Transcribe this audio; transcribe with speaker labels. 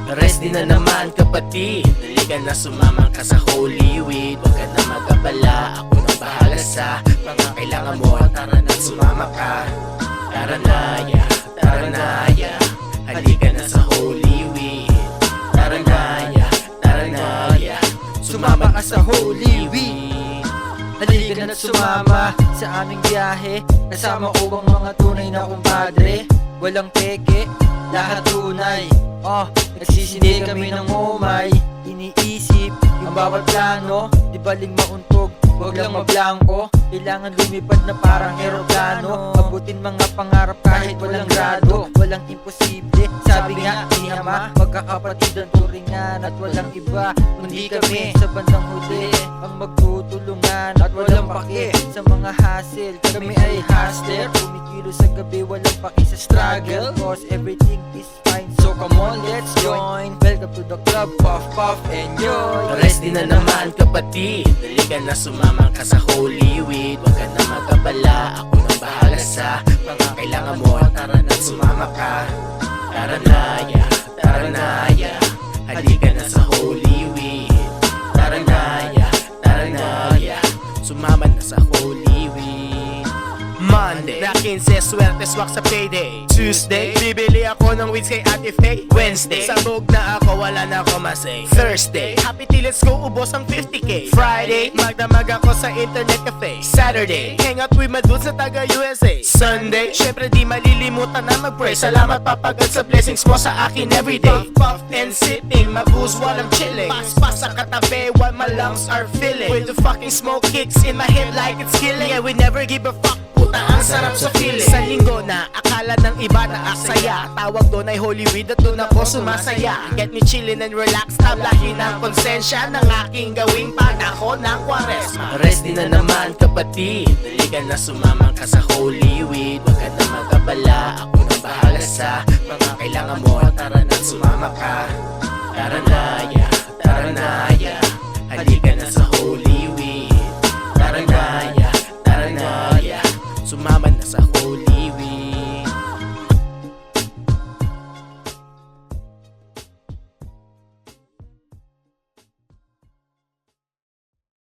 Speaker 1: Ready na naman kapatid, dali ka na sumamang ka sa Holy Week. Huwag ka na mag-abala, ako nang bahala sa mga kailangan mo. Tara na sumama ka, tara na ya, tara na ya. Halika na sa Holy Week. Tara na ya, tara na ya. Sumama ka sa Holy Week.
Speaker 2: Halika na sumama sa aming biyahe. Kasama ko ang mga tunay na kumpadre. Walang peke, lahat tunay. Nagsisindi kami ng umay. Iniisip yung bawat plano. Di baling mauntog, wag lang mablangko. Kailangan lumipad na parang eroplano. Abutin mga pangarap kahit walang grado. Walang imposible, sabi nga ni Ama. Magkakapatid ang turingan at walang iba kundi kami sa bandang huli ang magtutulungan at walang pake sa mga hassle. Kami ay hustler, kumikilo sa gabi, walang pake sa struggle. Cause everything is fine, so come on, let's join. Welcome to the club, puff puff, enjoy.
Speaker 1: Ready na naman kapatid, dali ka na sumamang ka sa Holy Week. Huwag ka na mag-abala, ako nang bahala sa mga kailangan mo. Tara na sumama ka, tara na ya, tara na ya. Halika na sa Holy Week. Tara na ya, tara na ya. Sumama na sa Holy Week. Monday, na 15, swerte swak sa payday. Tuesday, bibili ako ng weeds kay Ate Faye. Wednesday, sabog na ako, wala na ako masay. Thursday, happy till let's go, ubos ang 50k. Friday, magdamag ako sa internet cafe. Saturday, hang out with my dudes sa taga USA. Sunday, syempre di malilimutan na mag-pray. Salamat papagad sa blessings mo sa akin everyday. Puff and sipping, mabooze while I'm chilling. Pas sa katabi while my lungs are filling. With the fucking smoke kicks in my head like it's killing. Yeah, we never give a fuck. Puta, ang sarap sa feeling. Sa linggo na, akala ng iba na aksaya. Tawag doon ay Holy Week at doon ako sumasaya. Get me chillin' and relax, tablahin ang konsensya ng aking gawing panahon ng Kwaresma. Ready na naman kapatid, dali ka na sumamang ka sa Holy Week. Huwag ka na mag-abala, ako nang bahala sa mga kailangan mo. Tara na sumama ka,